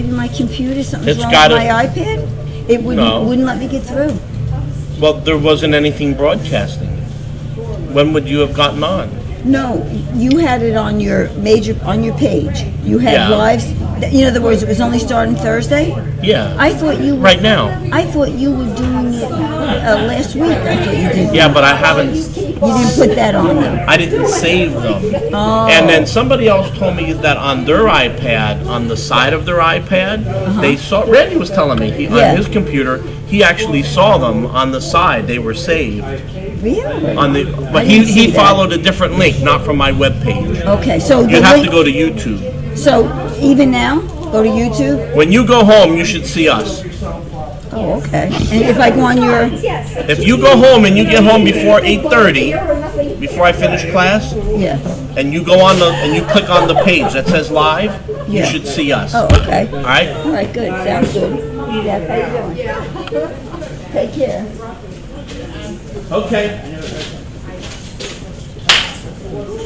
maybe my computer, something's It's wrong gotta- with my iPad? It No. wouldn't let me get through. Well, there wasn't anything broadcasting. When would you have gotten on? No, you had it on your page. You had Yeah. lives. In other words, it was only starting Thursday. Yeah. I thought you were, Right now. I thought you were doing it last week. I thought you did. Yeah, but I haven't. You didn't put that on there. I didn't save them. Oh. And then somebody else told me that on their iPad, on the side of their iPad, they saw. Randy was telling me Yeah. on his computer, he actually saw them on the side. They were saved Really? on the. I But didn't see he that. followed a different link, not from my webpage. Okay, so You the have link, to go to YouTube. So even now, go to YouTube. When you go home, you should see us. Oh, okay. And if I go on your, If you go home and you get home before 8:30, before I finish class, yeah. and you go on and you click on the page that says live, you Yeah. should see us. Oh, okay. All right? All right, good. Sounds good. Steph, how you doing? Take care. Okay.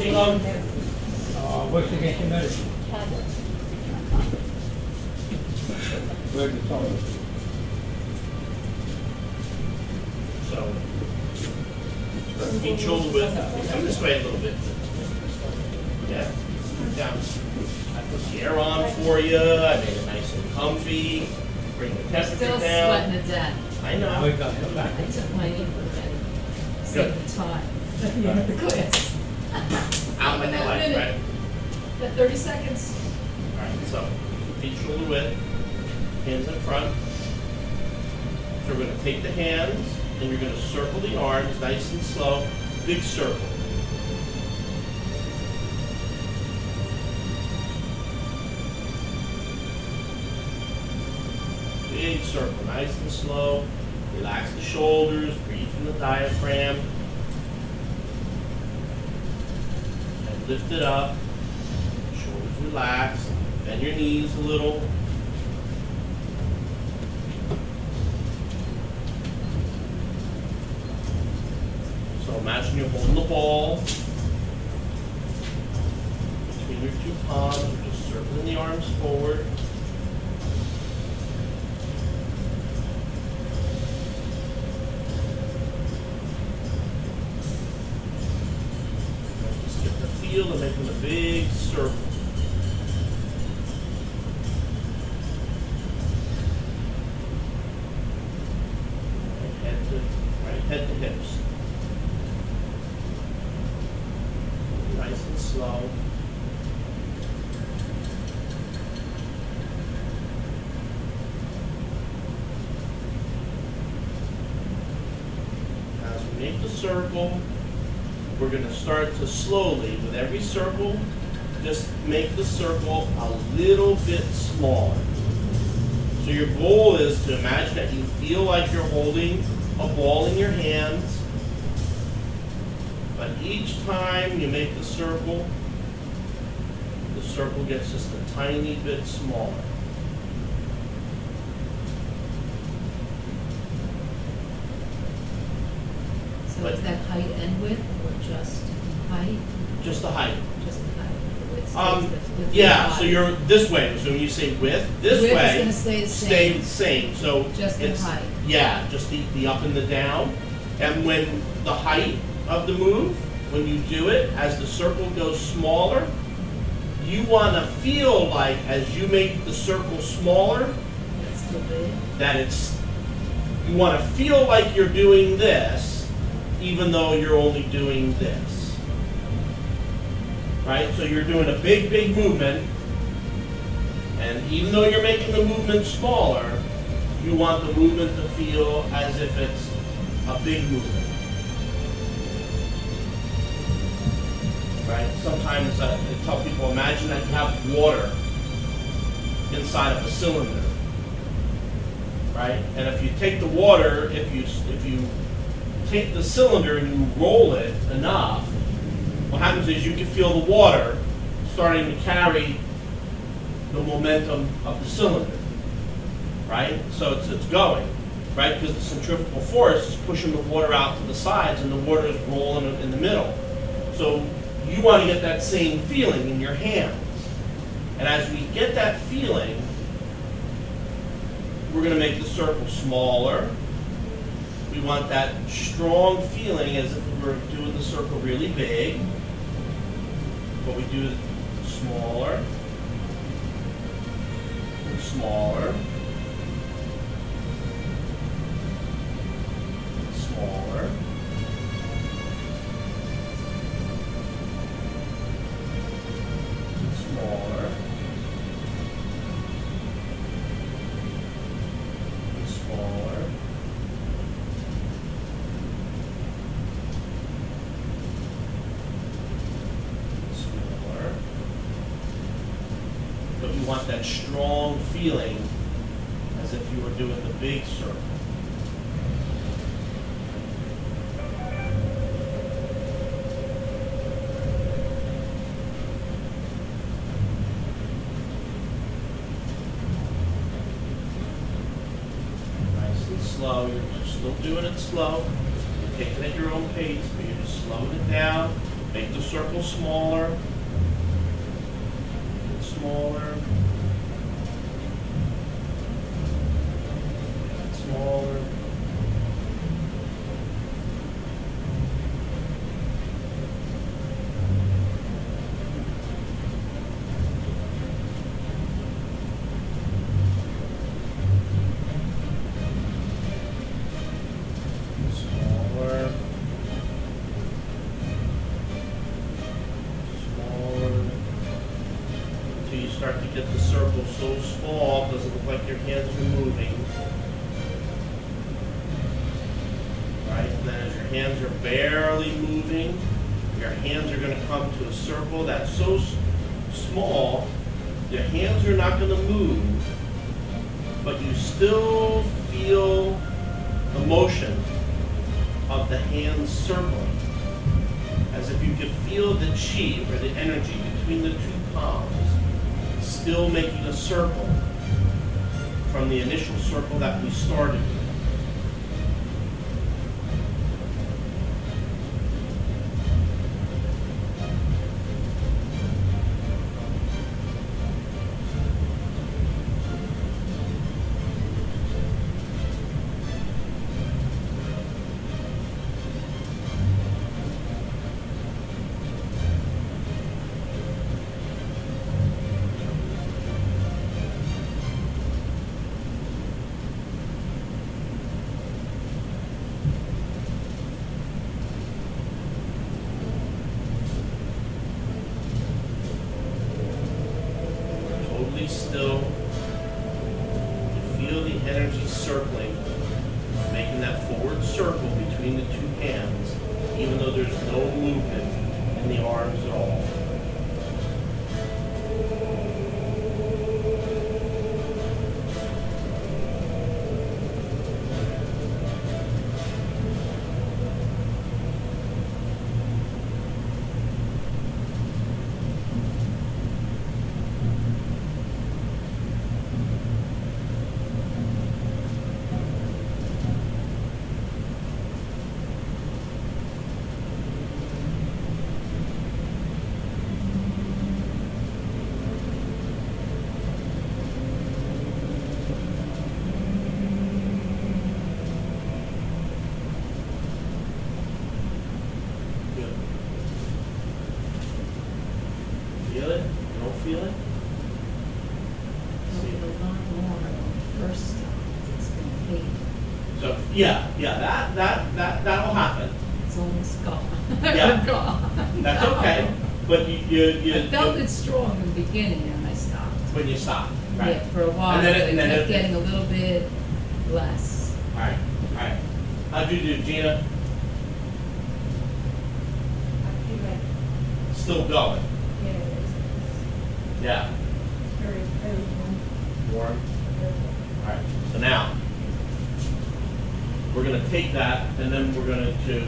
Qigong. What's against your medicine? Where's the phone? So, feet shoulder width. Come this way a little bit. Yeah. Down. I put the air on for you. I made it nice and comfy. Bring the temperature Still down. sweating to death. I know. Wake up, come back. I took my ibuprofen. Saved the time. Yeah, the class. Out and That like, minute. right? That 30 seconds. All right, so feet shoulder width, hands in front. So we're going to take the hands and you're going to circle the arms nice and slow, big circle. Big circle, nice and slow. Relax the shoulders, breathe from the diaphragm. And lift it up. Shoulders relaxed. Bend your knees a little. So imagine you're holding the ball between your two palms. You're just circling the arms forward. Just get the feel of making a big circle. Right head to hips. Nice and slow. As we make the circle, we're going to start to slowly, with every circle, just make the circle a little bit smaller. So your goal is to imagine that you feel like you're holding a ball in your hands, but each time you make the circle gets just a tiny bit smaller. So is that height and width or just height? Just the height. Just the height. The width stays with the Yeah, so body. you're this way. So when you say width, this Width is way, gonna stay the same. stay the same. So Just the it's, height. yeah, just the up and the down. And when the height of the move, when you do it, as the circle goes smaller, you want to feel like as you make the circle smaller, That's still big. that you want to feel like you're doing this, even though you're only doing this. Right? So you're doing a big, big movement, and even though you're making the movement smaller, you want the movement to feel as if it's a big movement. Right? Sometimes I tell people, imagine that you have water inside of a cylinder. Right? And if you take the water, if you take the cylinder and you roll it enough, what happens is you can feel the water starting to carry the momentum of the cylinder. Right? So it's going. Right? Because the centrifugal force is pushing the water out to the sides and the water is rolling in the middle. So you want to get that same feeling in your hands. And as we get that feeling, we're going to make the circle smaller. We want that strong feeling as if we were doing the circle really big. But we do it smaller and smaller. Smaller. Smaller. Smaller. Smaller. But you want that strong feeling as if you were doing the big circle. Slow, you're still doing it slow. You're taking it at your own pace, but you're just slowing it down. Make the circle smaller. Smaller. Smaller. Smaller. Smaller. Until you start to get the circle so small, it doesn't look like your hands are moving. Right? And then as your hands are barely moving, your hands are going to come to a circle that's so small, your hands are not going to move, but you still feel the motion of the hands circling, as if you could feel the chi or the energy between the two palms still making a circle from the initial circle that we started with. Still, you feel the energy circling, making that forward circle between the two hands, even though there's no movement in the arms at all. Feel it? You don't feel it? It'll be a lot more the first time. It's going to be. So that'll happen. It's almost gone. Yeah. Gone. That's okay. But I felt it strong in the beginning and I stopped. when you stop, right? Yeah, for a while, And then it kept it- getting a little bit less. All right. How'd you do, Gina? Still going. Yeah. Warm. All right. So now we're going to take that, and then we're going to,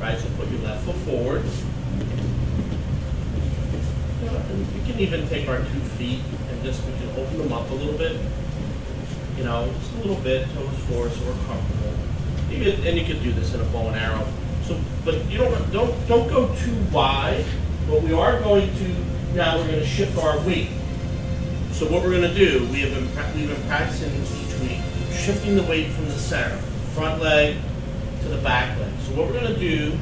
right? So put your left foot forward. We can even take our 2 feet and just we can open them up a little bit. You know, just a little bit, toes forward, so we're comfortable. And you could do this in a bow and arrow. So, but you don't go too wide. But we are going to now. We're going to shift our weight. So what we're going to do, we've been practicing each week, shifting the weight from the center, front leg to the back leg. So what we're going to do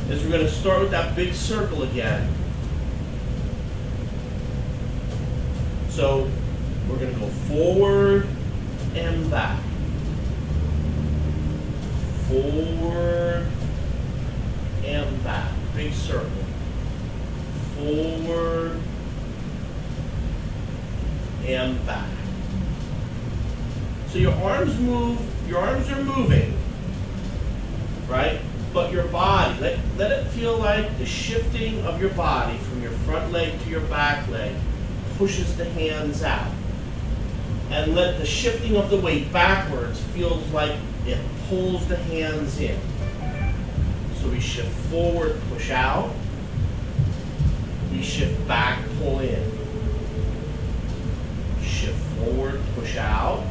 is we're going to start with that big circle again. So we're going to go forward and back. Forward and back. Big circle. Forward and back. So your arms are moving, right? But your body, let it feel like the shifting of your body from your front leg to your back leg pushes the hands out. And let the shifting of the weight backwards feels like it pulls the hands in. So we shift forward, push out. We shift back, pull in. Shift forward, push out.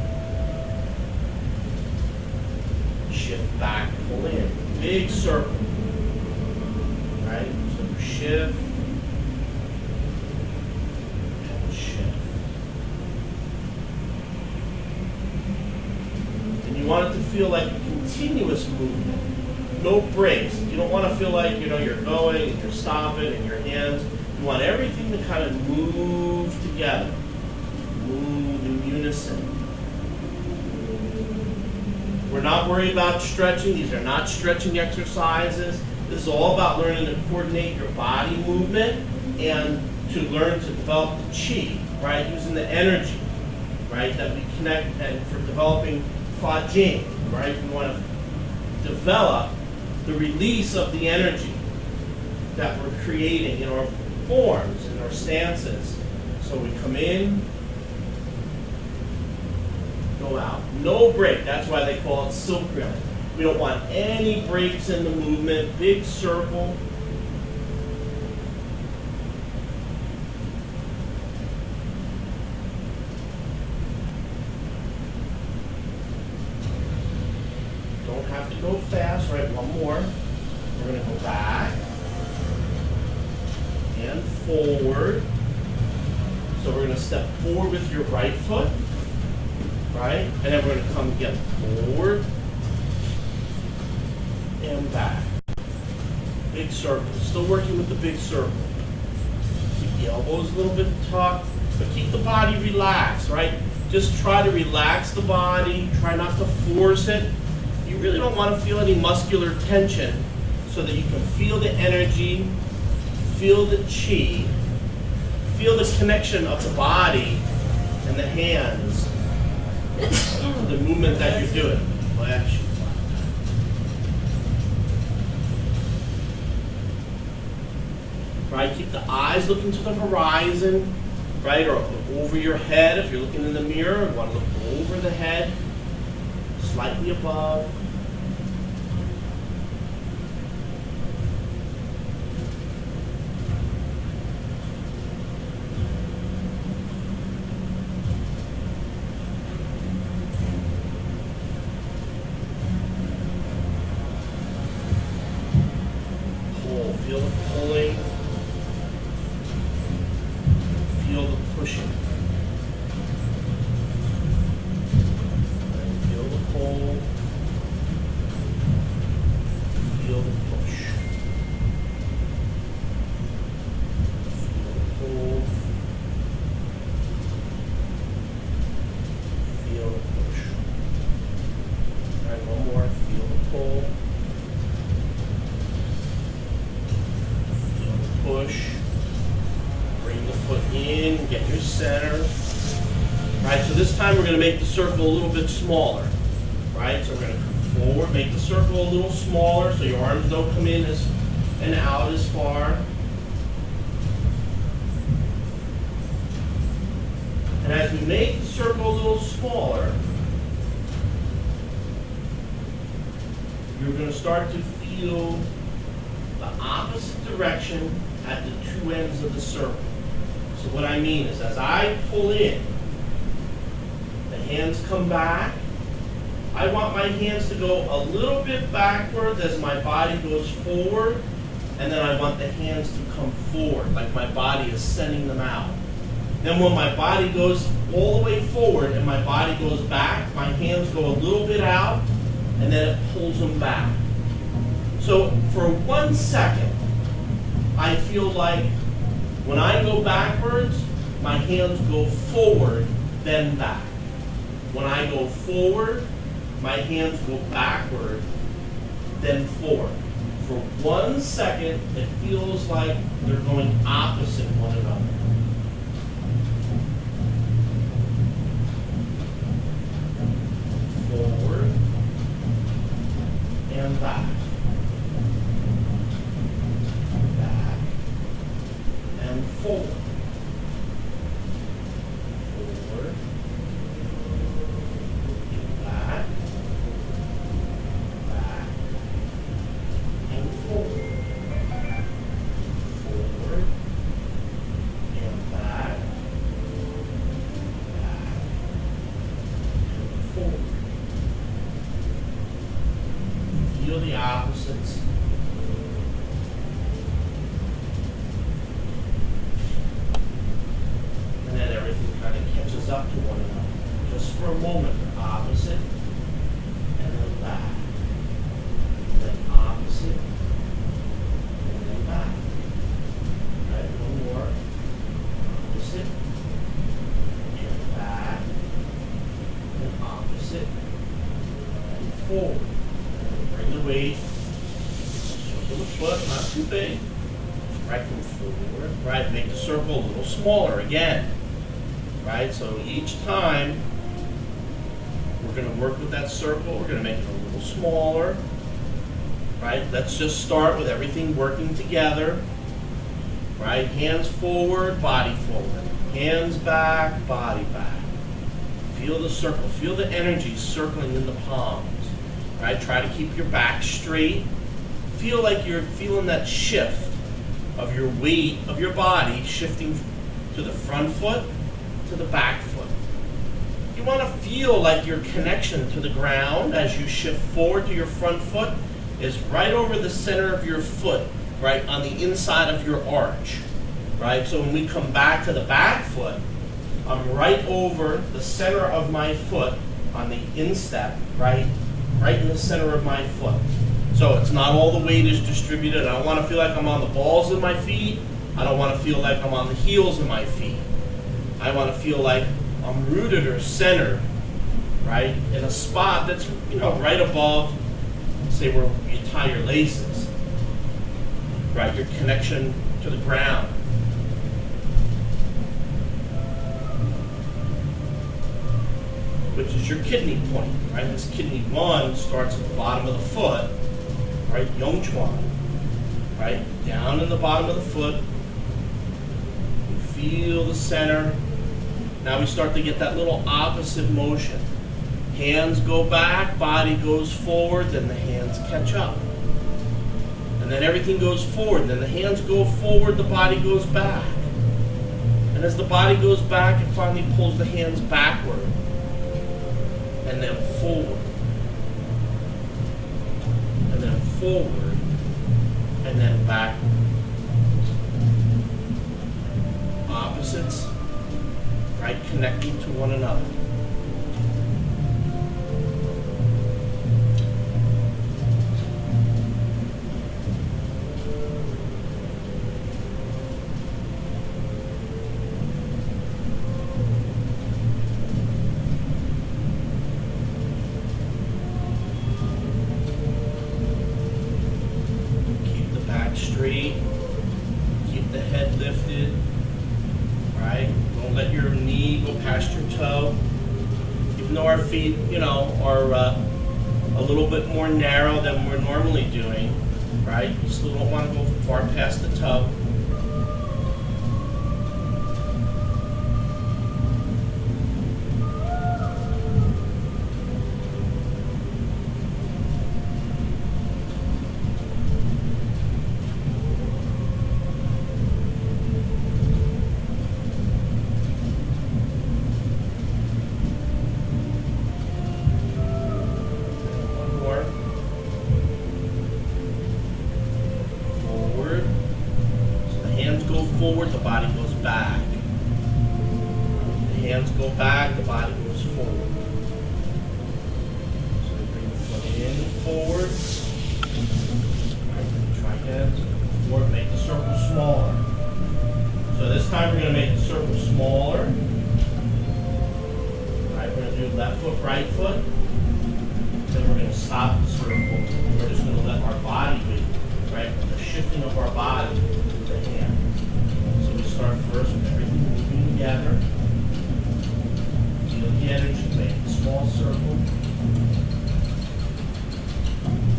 Shift back, pull in. Big circle. Right? So shift and shift. And you want it to feel like a continuous movement. No breaks. You don't want to feel like, you're going and you're stopping and your hands. You want everything to kind of move together. Move in unison. We're not worried about stretching. These are not stretching exercises. This is all about learning to coordinate your body movement and to learn to develop the chi, right? Using the energy, right, that we connect and for developing Fa Jing, right? We want to develop the release of the energy that we're creating in our forms, in our stances. So we come in, go out. No break. That's why they call it silk railing. We don't want any breaks in the movement. Big circle. Don't have to go fast, right? One more. We're going to go back and forward. So we're going to step forward with your right foot, right? And then we're going to come again forward and back. Big circle. Still working with the big circle. Keep the elbows a little bit tucked, but keep the body relaxed, right? Just try to relax the body. Try not to force it. You really don't want to feel any muscular tension so that you can feel the energy, feel the chi, feel the connection of the body and the hands, the movement that you're doing. Flash. Right, keep the eyes looking to the horizon, right, or over your head. If you're looking in the mirror, you want to look over the head, slightly above. Pull, feel the pulling. Feel the pushing. And feel the pull. Feel the push. Feel the pull. Feel the push. All right, one more. Feel the pull. Feel the push. Bring the foot in, get your center. Right, so this time we're going to make the circle a little bit smaller. Right, so we're going to come forward, make the circle a little smaller so your arms don't come in and out as far. And as we make the circle a little smaller, you're going to start to feel the opposite direction at the two ends of the circle. So what I mean is, as I pull in, the hands come back. I want my hands to go a little bit backwards as my body goes forward, and then I want the hands to come forward, like my body is sending them out. Then when my body goes all the way forward and my body goes back, my hands go a little bit out, and then it pulls them back. So for 1 second, I feel like when I go backwards, my hands go forward, then back. When I go forward, my hands go backward, then forward. For 1 second, it feels like they're going opposite one another. Forward and back. Back and forward. Forward and back. Back and forward. Forward and back. Back and forward. Feel the opposites. And then everything kind of catches up to one another. Just for a moment, they're opposite, and then back. Then opposite, and then back. Right, one more. Opposite, and back, and opposite, and forward. Bring the weight, circle the foot, not too big. Right, come forward. Right, make the circle a little smaller again. Right, so each time we're going to work with that circle, we're going to make it a little smaller. Right, let's just start with everything working together. Right, hands forward, body forward. Hands back, body back. Feel the circle, feel the energy circling in the palms. Right, try to keep your back straight. Feel like you're feeling that shift of your weight of your body shifting to the front foot, to the back foot. You want to feel like your connection to the ground as you shift forward to your front foot is right over the center of your foot, right on the inside of your arch. Right, so when we come back to the back foot, I'm right over the center of my foot on the instep, right in the center of my foot. So it's not all the weight is distributed. I don't want to feel like I'm on the balls of my feet. I don't want to feel like I'm on the heels of my feet. I want to feel like I'm rooted or centered, right, in a spot that's, right above, say, where you tie your laces, right, your connection to the ground. Which is your kidney point, right? This kidney 1 starts at the bottom of the foot, right? Yongchuan, right? Down in the bottom of the foot. You feel the center. Now we start to get that little opposite motion. Hands go back, body goes forward, then the hands catch up. And then everything goes forward. Then the hands go forward, the body goes back. And as the body goes back, it finally pulls the hands backward. And then forward, and then forward, and then backward. Opposites, right, connecting to one another. Straight, keep the head lifted, right? Don't let your knee go past your toe. Even though our feet, are a little bit more narrow than we're normally doing, right? You still don't want to go far past the toe. seconds, 4, make the circle smaller. So this time we're going to make the circle smaller. Alright, we're going to do left foot, right foot. Then we're going to stop the circle. We're just going to let our body weight, right? The shifting of our body with the hand. So we start first with everything moving together. Feel the energy, make a small circle.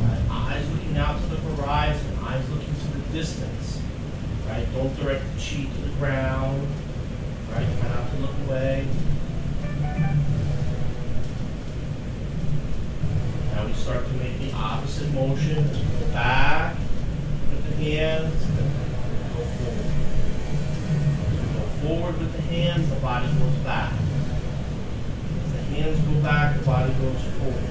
Right, eyes looking out to the horizon, eyes looking to the distance. Right? Don't direct the chi to the ground. Right? Try not to look away. Now we start to make the opposite motion. Go back with the hands, go forward. Go forward with the hands, the body goes back. As the hands go back, the body goes forward.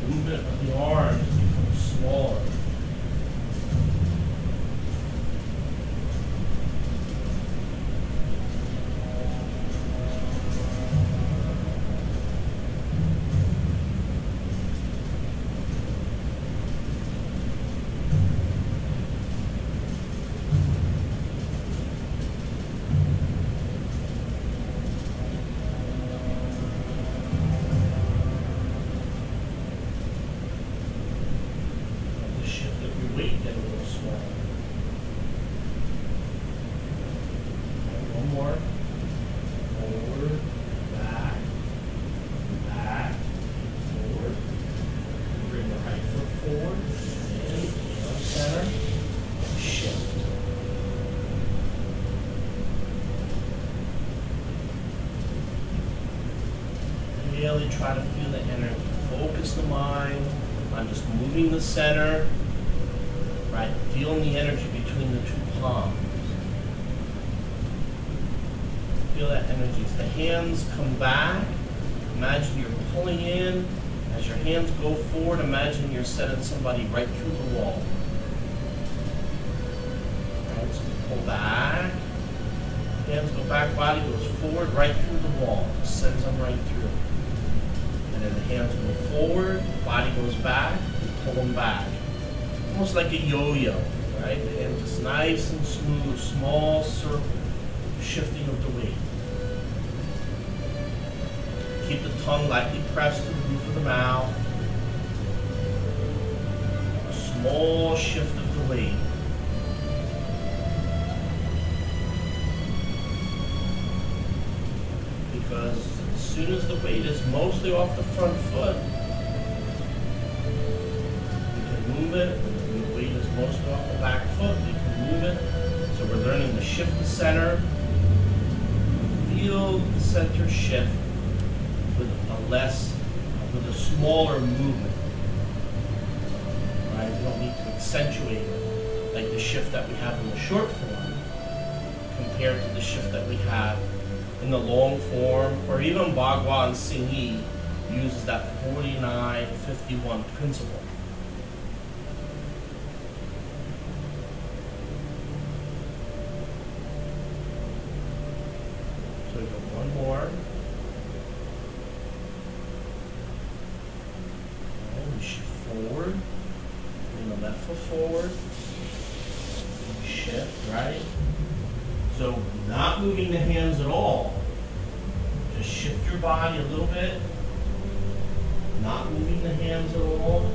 Movement of the arms becomes smaller. The shift of your weight get a little smaller. And one more. Forward, back, back, forward. Bring the right foot forward. In, left center. Shift. Really try to feel the energy. Focus the mind on just moving the center, right? Feeling the energy between the two palms. Feel that energy. As the hands come back, imagine you're pulling in. As your hands go forward, imagine you're sending somebody right through the wall. Right, so pull back. Hands go back, body goes forward, right through the wall. Sends them right through. And then the hands go forward, body goes back, and pull them back. Almost like a yo-yo, right? The hands just nice and smooth, small circle, shifting of the weight. Keep the tongue lightly pressed to the roof of the mouth. A small shift of the weight. Because as soon as the weight is mostly off the front foot, we can move it. When the weight is mostly off the back foot, we can move it. So we're learning to shift the center. Feel the center shift with a smaller movement. Right? We don't need to accentuate it like the shift that we have in the short form compared to the shift that we have in the long form, or even Bhagwan Singh Yi uses that 49-51 principle. So we go one more. And we shift forward. Bring the left foot forward. Shift, right? So not moving the hands at all. Just shift your body a little bit. Not moving the hands at all.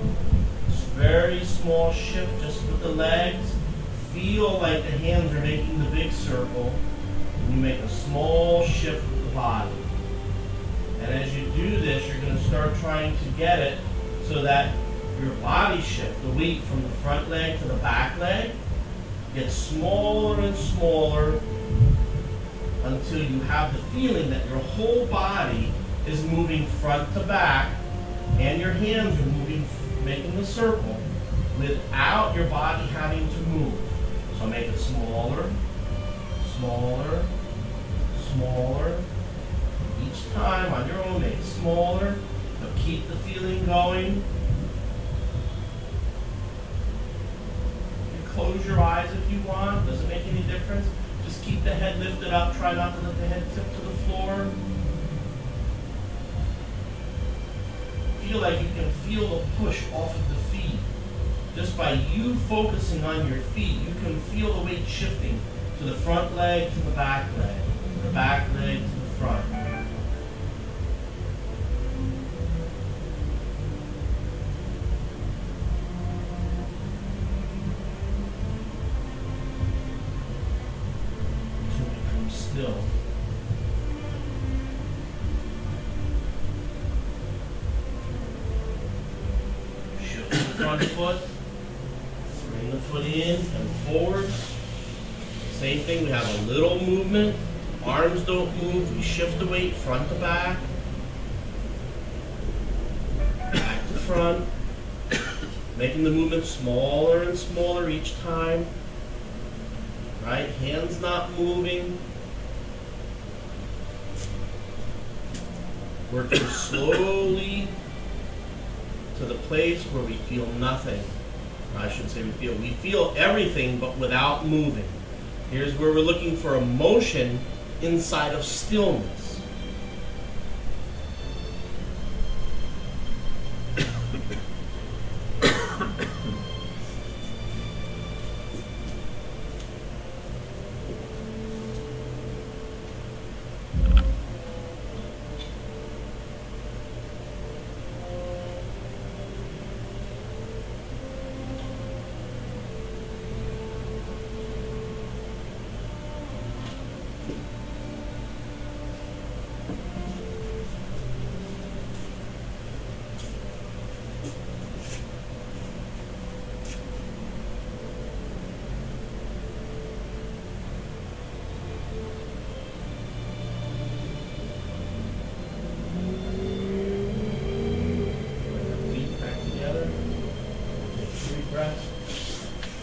Just very small shift just with the legs. Feel like the hands are making the big circle. And you make a small shift with the body. And as you do this, you're going to start trying to get it so that your body shift, the weight from the front leg to the back leg, gets smaller and smaller until you have the feeling that your whole body is moving front to back and your hands are moving, making the circle without your body having to move. So make it smaller, smaller, smaller. Each time on your own, make it smaller, but keep the feeling going. You can close your eyes if you want, doesn't make any difference. Just keep the head lifted up, try not to let the head tip to the floor. Feel like you can feel the push off of the feet. Just by you focusing on your feet, you can feel the weight shifting to the front leg, to the back leg, the back leg to the front. Until you become still. Shift the front foot. Bring the foot in and forward. Same thing, we have a little movement. Arms don't move. We shift the weight front to back. Back to front. Making the movement smaller and smaller each time. Right? Hands not moving. Working slowly to the place where we feel nothing. I should say we feel everything but without moving. Here's where we're looking for a motion inside of stillness.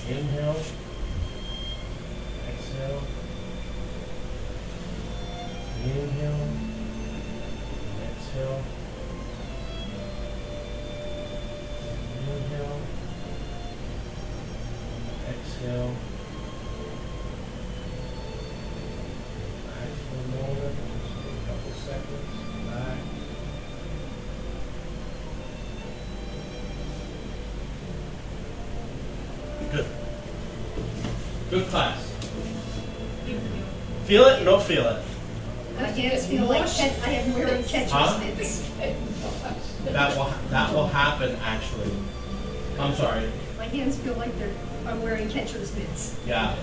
Inhale, exhale, inhale, exhale, inhale, exhale. Back for a moment, just a couple seconds, back. Good. Good class. Feel it? You don't feel it. My hands feel like I am wearing catcher's mitts. That will happen actually. I'm sorry. My hands feel like I'm wearing catcher's mitts. Yeah.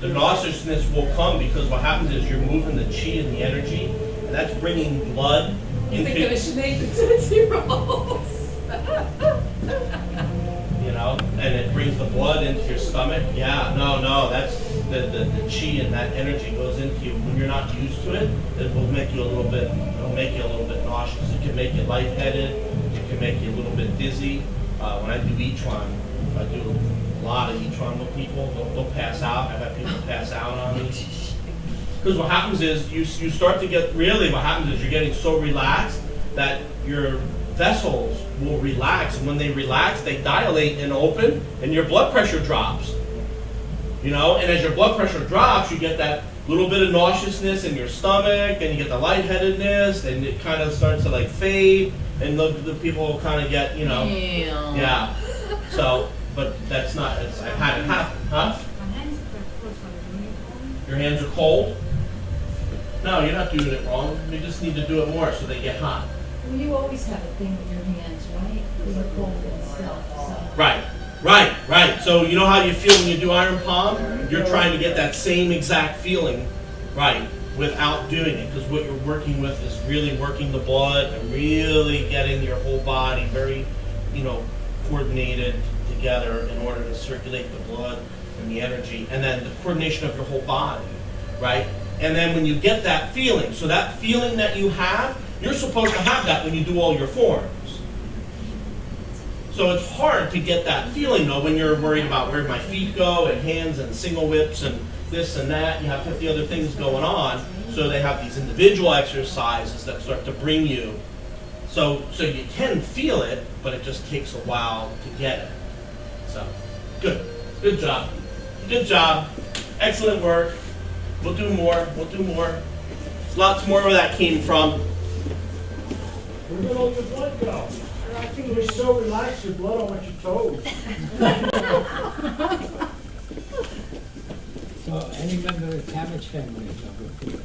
The nauseousness will come because what happens is you're moving the chi and the energy, and that's bringing blood You into. think I should make the Tootsie Rolls? You know, and it brings the blood into your stomach. Yeah, no, that's the chi and that energy goes into you. When you're not used to it, it will make you a little bit nauseous. It can make you lightheaded. It can make you a little bit dizzy. When I do Yichuan, I do a lot of Yichuan with people. They'll pass out. I've had people pass out on me. Because what happens is you start to get, really what happens is you're getting so relaxed that your vessels will relax, and when they relax, they dilate and open, and your blood pressure drops. You know, and as your blood pressure drops, you get that little bit of nauseousness in your stomach, and you get the lightheadedness, and it kind of starts to like fade, and the people will kind of get, you know, yeah. So, but that's not, I've had it happen, huh? Your hands are cold? No, you're not doing it wrong. You just need to do it more so they get hot. Well, you always have a thing with your hands, right? They're cold and stuff, so. Right. So you know how you feel when you do iron palm? You're trying to get that same exact feeling, right, without doing it. Because what you're working with is really working the blood and really getting your whole body very, coordinated together in order to circulate the blood and the energy. And then the coordination of your whole body, right? And then when you get that feeling, so that feeling that you have, you're supposed to have that when you do all your forms. So it's hard to get that feeling though when you're worried about where my feet go and hands and single whips and this and that. You have 50 other things going on. So they have these individual exercises that start to bring you. So you can feel it, but it just takes a while to get it. So good job. Good job. Excellent work. We'll do more. We'll do more. Lots more where that came from. Where did all your blood go? I think you're so relaxed, your blood on your toes. So any member of the cabbage family is no good for you?